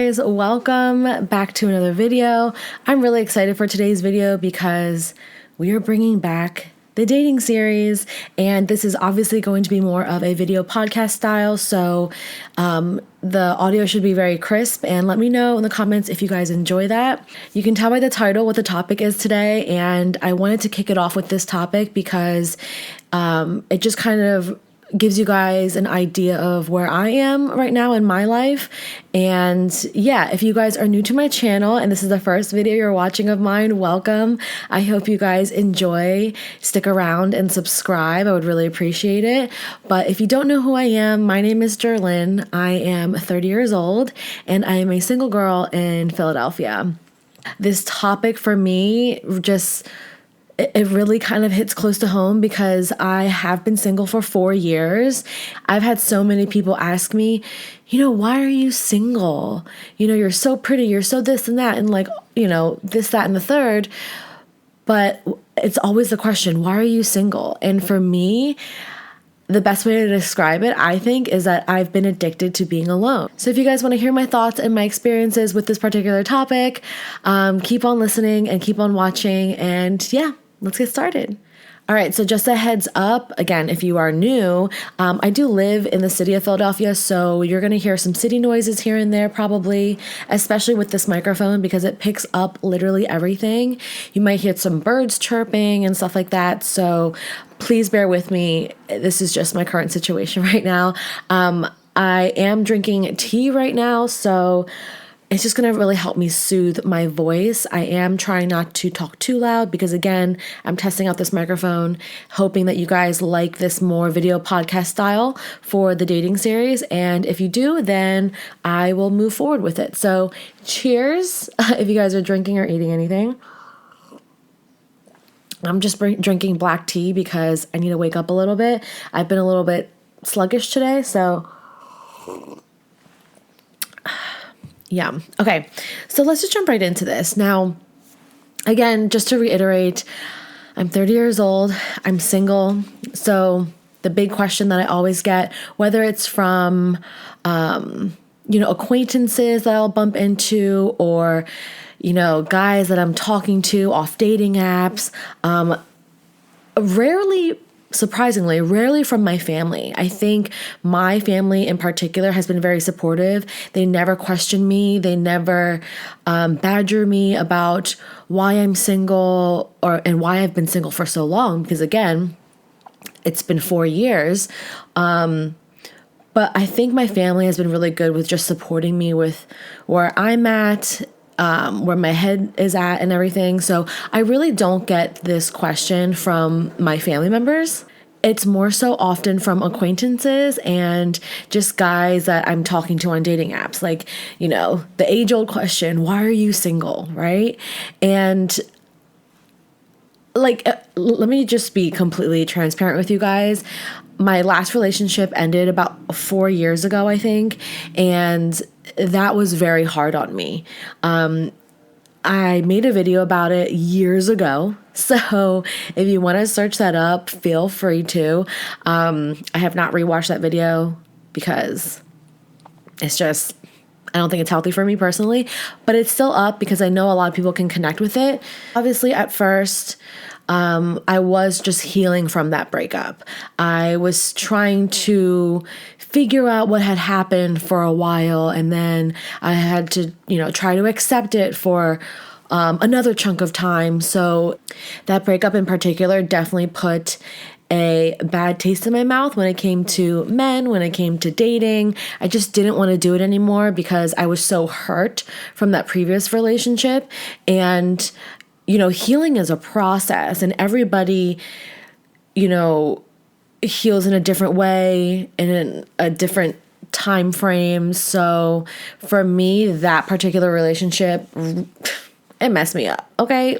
guys, welcome back to another video. I'm really excited for today's video because we are bringing back the dating series, and this is obviously going to be more of a video podcast style, so the audio should be very crisp, and let me know in the comments if you guys enjoy that. You can tell by the title what the topic is today, and I wanted to kick it off with this topic because it just kind of gives you guys an idea of where I am right now in my life. And yeah, if you guys are new to my channel and this is the first video you're watching of mine, welcome. I hope you guys enjoy, stick around and subscribe. I would really appreciate it. But if you don't know who I am, my name is Jerlyn. I am 30 years old and I am a single girl in Philadelphia. This topic for me it really kind of hits close to home because I have been single for 4 years. I've had so many people ask me, why are you single? You're so pretty, you're so this and that, and this, that, and the third. But it's always the question, why are you single? And for me, the best way to describe it, I think, is that I've been addicted to being alone. So if you guys want to hear my thoughts and my experiences with this particular topic, keep on listening and keep on watching. And yeah, let's get started. All right, so just a heads up, again, if you are new, I do live in the city of Philadelphia, so you're going to hear some city noises here and there probably, especially with this microphone because it picks up literally everything. You might hear some birds chirping and stuff like that, so please bear with me. This is just my current situation right now. I am drinking tea right now, so it's just going to really help me soothe my voice. I am trying not to talk too loud because, again, I'm testing out this microphone, hoping that you guys like this more video podcast style for the dating series. And if you do, then I will move forward with it. So cheers if you guys are drinking or eating anything. I'm just drinking black tea because I need to wake up a little bit. I've been a little bit sluggish today, so yeah. Okay. So let's just jump right into this. Now, again, just to reiterate, I'm 30 years old. I'm single. So the big question that I always get, whether it's from, acquaintances that I'll bump into or, guys that I'm talking to off dating apps, surprisingly, rarely from my family. I think my family in particular has been very supportive. They never question me. They never badger me about why I'm single and why I've been single for so long. Because again, it's been 4 years. But I think my family has been really good with just supporting me with where I'm at, where my head is at and everything. So I really don't get this question from my family members. It's more so often from acquaintances and just guys that I'm talking to on dating apps. Like, the age-old question, why are you single, right? And let me just be completely transparent with you guys. My last relationship ended about 4 years ago, I think, and that was very hard on me. I made a video about it years ago, so if you want to search that up, feel free to. I have not rewatched that video because I don't think it's healthy for me personally, but it's still up because I know a lot of people can connect with it. Obviously, at first, I was just healing from that breakup. I was trying to figure out what had happened for a while, and then I had to, try to accept it for another chunk of time. So that breakup in particular definitely put a bad taste in my mouth when it came to men, when it came to dating. I just didn't want to do it anymore because I was so hurt from that previous relationship. And healing is a process, and everybody, heals in a different way and in a different time frame. So for me, that particular relationship, it messed me up. Okay.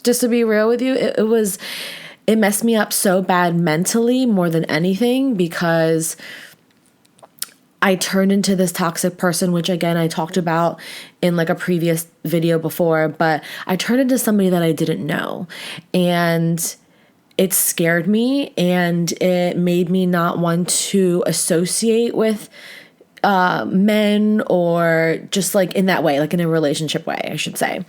Just to be real with you, it messed me up so bad mentally more than anything because I turned into this toxic person, which again, I talked about in a previous video before, but I turned into somebody that I didn't know. And it scared me and it made me not want to associate with men, or just like in that way, like in a relationship way, I should say.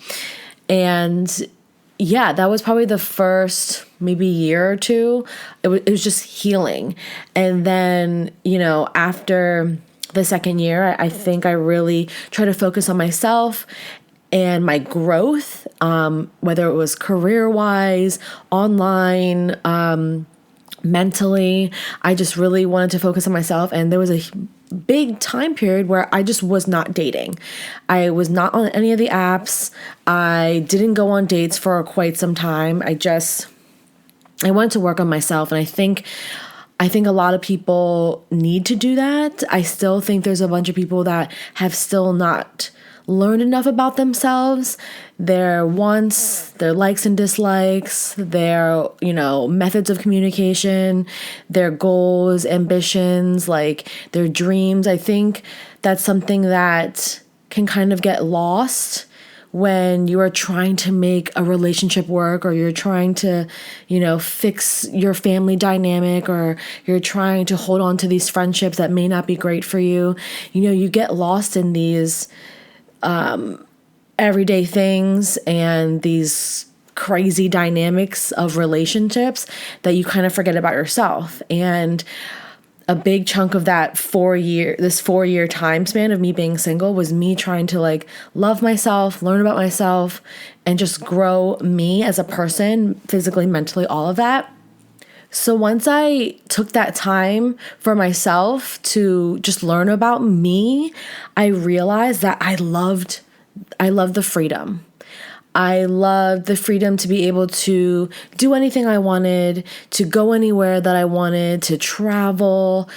And yeah, that was probably the first maybe year or two. It was just healing. And then, after the second year, I think I really tried to focus on myself and my growth, whether it was career-wise, online, mentally. I just really wanted to focus on myself. And there was a big time period where I just was not dating. I was not on any of the apps. I didn't go on dates for quite some time. I wanted to work on myself. And I think a lot of people need to do that. I still think there's a bunch of people that have still not learned enough about themselves, their wants, their likes and dislikes, their, methods of communication, their goals, ambitions, like their dreams. I think that's something that can kind of get lost when you are trying to make a relationship work, or you're trying to, fix your family dynamic, or you're trying to hold on to these friendships that may not be great for you. You get lost in these everyday things and these crazy dynamics of relationships that you kind of forget about yourself. And a big chunk of that 4-year time span of me being single was me trying to love myself, learn about myself, and just grow me as a person, physically, mentally, all of that. So once I took that time for myself to just learn about me, I realized that I loved the freedom. I loved the freedom to be able to do anything I wanted, to go anywhere that I wanted, to travel.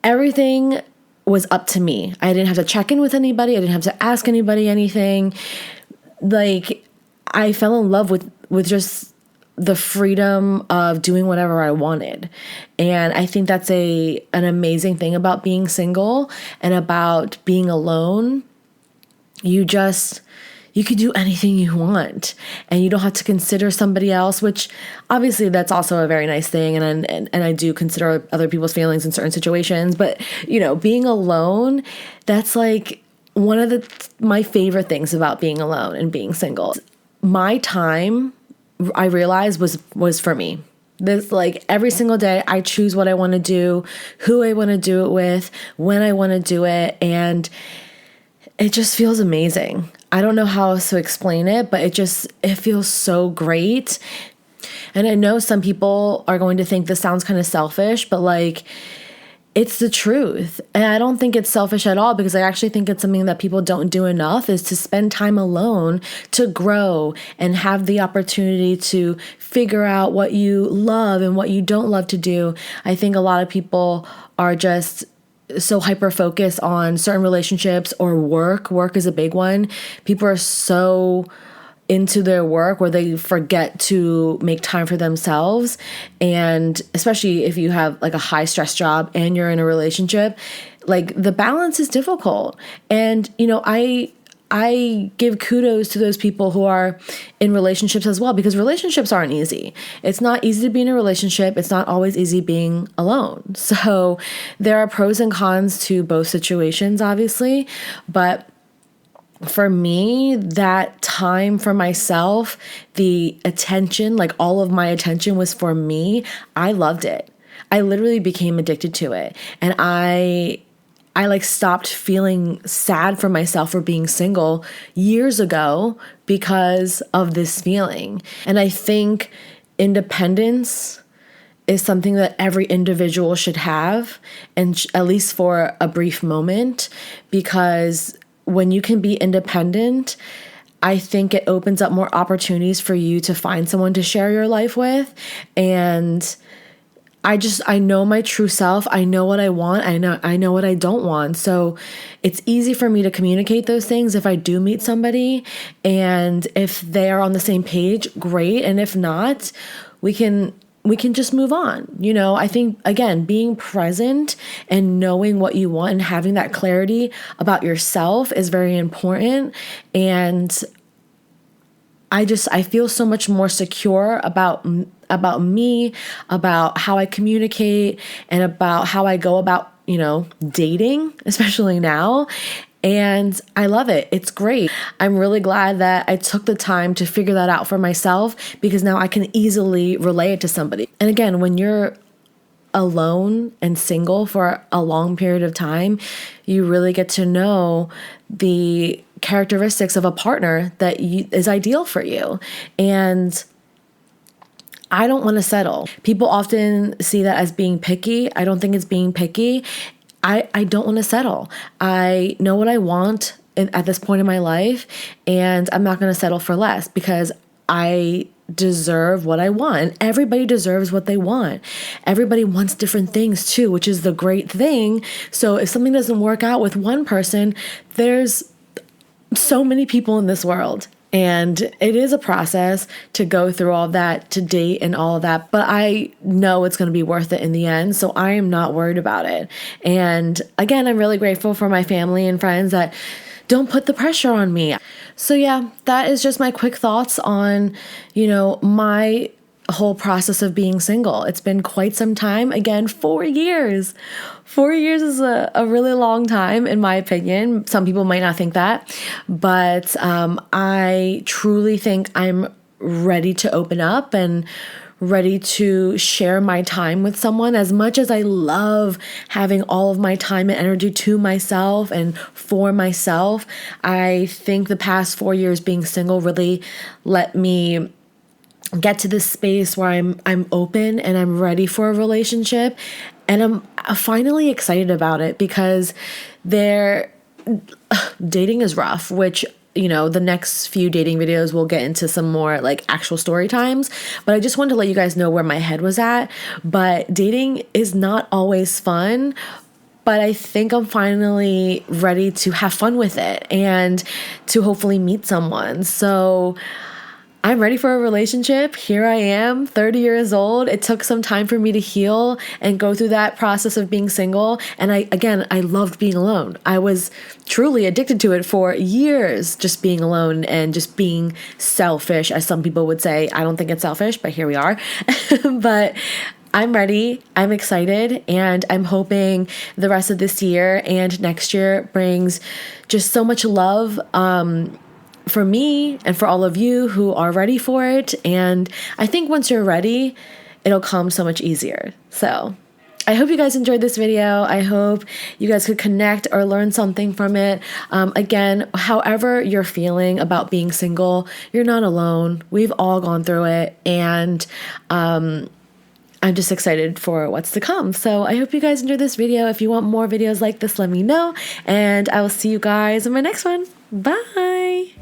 Everything was up to me. I didn't have to check in with anybody. I didn't have to ask anybody anything. I fell in love with just the freedom of doing whatever I wanted. And I think that's an amazing thing about being single and about being alone. You could do anything you want, and you don't have to consider somebody else, which obviously that's also a very nice thing. And I do consider other people's feelings in certain situations, but being alone, that's one of my favorite things about being alone and being single. My time, I realized, was for me. This every single day I choose what I want to do, who I want to do it with, when I want to do it, and it just feels amazing. I don't know how else to explain it, but it feels so great. And I know some people are going to think this sounds kind of selfish, but it's the truth. And I don't think it's selfish at all, because I actually think it's something that people don't do enough, is to spend time alone to grow and have the opportunity to figure out what you love and what you don't love to do. I think a lot of people are just so hyper-focused on certain relationships or work. Work is a big one. People are so into their work where they forget to make time for themselves. And especially if you have a high stress job and you're in a relationship, the balance is difficult. And, I give kudos to those people who are in relationships as well, because relationships aren't easy. It's not easy to be in a relationship. It's not always easy being alone. So there are pros and cons to both situations, obviously. But for me, that time for myself, the attention, all of my attention was for me. I loved it. I literally became addicted to it. And I stopped feeling sad for myself for being single years ago because of this feeling. And I think independence is something that every individual should have, and at least for a brief moment, because when you can be independent, I think it opens up more opportunities for you to find someone to share your life with. And I know my true self. I know what I want. I know what I don't want. So it's easy for me to communicate those things if I do meet somebody. And if they are on the same page, great. And if not, we can just move on. I think, again, being present and knowing what you want and having that clarity about yourself is very important. And I feel so much more secure about me, about how I communicate, and about how I go about dating, especially now. And I love it. It's great. I'm really glad that I took the time to figure that out for myself, because now I can easily relay it to somebody. And again, when you're alone and single for a long period of time, you really get to know the characteristics of a partner that is ideal for you. And I don't want to settle. People often see that as being picky. I don't think it's being picky. I don't want to settle. I know what I want at this point in my life, and I'm not going to settle for less, because I deserve what I want. Everybody deserves what they want. Everybody wants different things too, which is the great thing. So if something doesn't work out with one person, there's so many people in this world. And it is a process to go through all of that, to date and all of that. But I know it's going to be worth it in the end. So I am not worried about it. And again, I'm really grateful for my family and friends that don't put the pressure on me. So yeah, that is just my quick thoughts on, my whole process of being single. It's been quite some time. Again, 4 years. 4 years is a really long time, in my opinion. Some people might not think that, but I truly think I'm ready to open up and ready to share my time with someone. As much as I love having all of my time and energy to myself and for myself, I think the past 4 years being single really let me get to this space where I'm open and I'm ready for a relationship, and I'm finally excited about it, because dating is rough, which the next few dating videos will get into some more like actual story times, but I just wanted to let you guys know where my head was at. But dating is not always fun, but I think I'm finally ready to have fun with it and to hopefully meet someone. So I'm ready for a relationship. Here I am, 30 years old. It took some time for me to heal and go through that process of being single. And I loved being alone. I was truly addicted to it for years, just being alone and just being selfish, as some people would say. I don't think it's selfish, but here we are. But I'm ready. I'm excited. And I'm hoping the rest of this year and next year brings just so much love, for me and for all of you who are ready for it. And I think once you're ready, it'll come so much easier. So I hope you guys enjoyed this video. I hope you guys could connect or learn something from it. Again, however you're feeling about being single, you're not alone. We've all gone through it. And I'm just excited for what's to come. So I hope you guys enjoyed this video. If you want more videos like this, let me know. And I will see you guys in my next one. Bye.